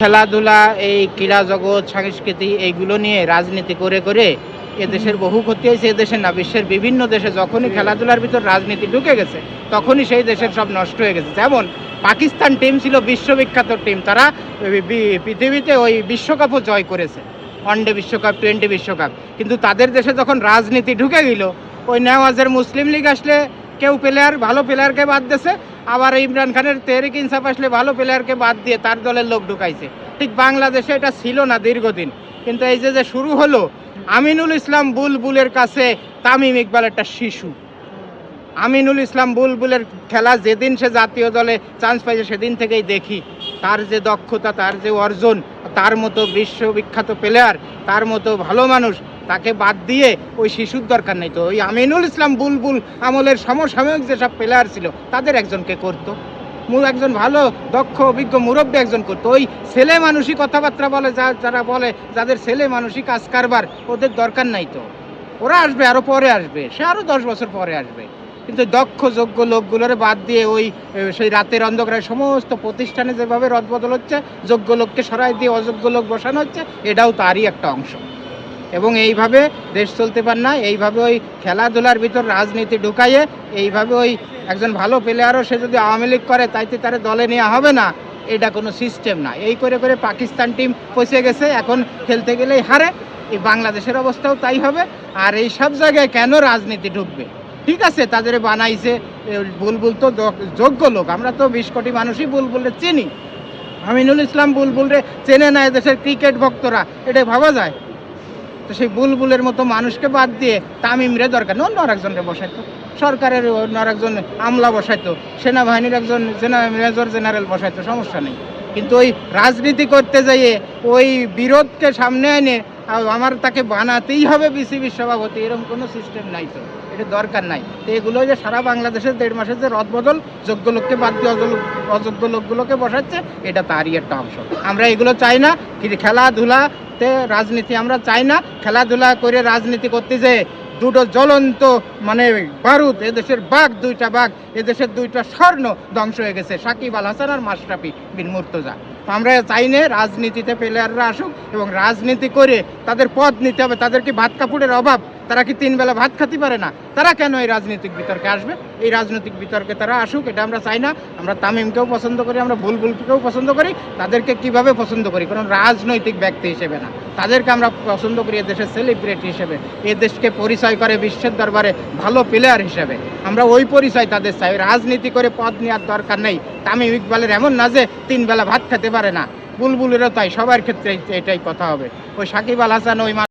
খেলাধুলা, এই ক্রীড়া জগৎ, সংস্কৃতি এইগুলো নিয়ে রাজনীতি করে করে এদেশের বহু ক্ষতি হয়েছে। এদেশের না, বিশ্বের বিভিন্ন দেশে যখনই খেলাধুলার ভিতর রাজনীতি ঢুকে গেছে তখনই সেই দেশের সব নষ্ট হয়ে গেছে। যেমন পাকিস্তান টিম ছিল বিশ্ববিখ্যাত টিম, তারা পৃথিবীতে ওই বিশ্বকাপও জয় করেছে, ওয়ানডে বিশ্বকাপ, টি20 বিশ্বকাপ। কিন্তু তাদের দেশে যখন রাজনীতি ঢুকে গেল, ওই নেওয়াজের মুসলিম লীগ আসলে কেউ ভালো প্লেয়ারকে বাদ দিয়েছে, আবার ইমরান খানের তেহরিক ইনসাফ আসলে ভালো প্লেয়ারকে বাদ দিয়ে তার দলের লোক ঢুকাইছে। ঠিক বাংলাদেশে এটা ছিল না দীর্ঘদিন, কিন্তু এই যে শুরু হলো, আমিনুল ইসলাম বুলবুলের কাছে তামিম ইকবাল একটা শিশু। আমিনুল ইসলাম বুলবুলের খেলা যেদিন সে জাতীয় দলে চান্স পাইছে সেদিন থেকেই দেখি তার যে দক্ষতা, তার যে অর্জন, তার মতো বিশ্ববিখ্যাত প্লেয়ার, তার মতো ভালো মানুষ, তাকে বাদ দিয়ে ওই শিশুর দরকার নেই। তো ওই আমিনুল ইসলাম বুলবুল আমলের সমসাময়িক যেসব প্লেয়ার ছিল তাদের একজনকে করতো, একজন ভালো দক্ষ অভিজ্ঞ মুরব্বী একজন করতো। ওই ছেলে মানুষই কথাবার্তা বলে, যারা বলে যাদের ছেলে মানুষই কাজ কারবার, ওদের দরকার নাই। তো ওরা আসবে, আরও পরে আসবে, সে আরও 10 বছর পরে আসবে। কিন্তু দক্ষ যোগ্য লোকগুলোরে বাদ দিয়ে ওই সেই রাতের অন্ধকারে সমস্ত প্রতিষ্ঠানে যেভাবে রদবদল হচ্ছে, যোগ্য লোককে সরাই দিয়ে অযোগ্য লোক বসানো হচ্ছে, এটাও তারই একটা অংশ। এবং এইভাবে দেশ চলতে পার না। এইভাবে ওই খেলাধুলার ভিতর রাজনীতি ঢুকাইয়ে এইভাবে ওই একজন ভালো প্লেয়ারও সে যদি আওয়ামী লীগ করে তাইতে তার দলে নেওয়া হবে না, এটা কোনো সিস্টেম না। এই করে করে পাকিস্তান টিম ফসে গেছে, এখন খেলতে গেলেই হারে। এই বাংলাদেশের অবস্থাও তাই হবে। আর এই সব জায়গায় কেন রাজনীতি ঢুকবে? ঠিক আছে, তাদের বানাইছে, বুলবুল তো যোগ্য লোক, আমরা তো 20 কোটি মানুষই বুলবুলরে চিনি। আমিনুল ইসলাম বুলবুলরে চেনে না এদেশের ক্রিকেট ভক্তরা, এটা ভাবা যায়? তো সেই বুলবুলের মতো মানুষকে বাদ দিয়ে তামিমরে দরকার, অন্য আরেকজনকে বসাইতো, সরকারের অন্য আরেকজন আমলা বসাইতো, সেনাবাহিনীর একজন মেজর জেনারেল বসাইতো, সমস্যা নেই। কিন্তু ওই রাজনীতি করতে যাইয়ে ওই বিরোধকে সামনে এনে আমার তাকে বানাতেই হবে বিসিবির সভাপতি, এরকম কোনো সিস্টেম নাই। তো এটা দরকার নাই। তো এগুলো যে সারা বাংলাদেশের 1.5 মাসের যে রদবদল, যোগ্য লোককে বাদ দিয়ে অযোগ্য লোকগুলোকে বসাচ্ছে, এটা তারই একটা অংশ। আমরা এগুলো চাই না। খেলাধুলাতে রাজনীতি আমরা চাই না। খেলাধুলা করে রাজনীতি করতে যে দুটো জ্বলন্ত বারুদ, এদেশের বাঘ, 2টা বাঘ, এদেশের 2টা স্বর্ণ ধ্বংস হয়ে গেছে, সাকিব আল হাসান আর মাশরাফি বিন মুর্তজা। আমরা চাই না রাজনীতিতে প্লেয়াররা আসুক এবং রাজনীতি করে তাদের পদ নিতে হবে। তাদের কি ভাত কাপড়ের অভাব? তারা কি 3 বেলা ভাত খেতে পারে না? তারা কেন এই রাজনৈতিক বিতর্কে আসবে? এই রাজনৈতিক বিতর্কে তারা আসুক, এটা আমরা চাই না। আমরা তামিমকেও পছন্দ করি, আমরা বুলবুলকেও পছন্দ করি। তাদেরকে কিভাবে পছন্দ করি? কারণ রাজনৈতিক ব্যক্তি হিসেবে না, তাদেরকে আমরা পছন্দ করি এদেশের সেলিব্রিটি হিসেবে, এদেশকে পরিচয় করে বিশ্বের দরবারে ভালো প্লেয়ার হিসেবে। আমরা ওই পরিচয় তাদের চাই। রাজনীতি করে পদ নেওয়ার দরকার নেই। তামিম ইকবালের এমন না যে 3 বেলা ভাত খেতে পারে না, বুলবুলেরও তাই, সবার ক্ষেত্রে এটাই কথা হবে। ওই সাকিব আল হাসান, ওই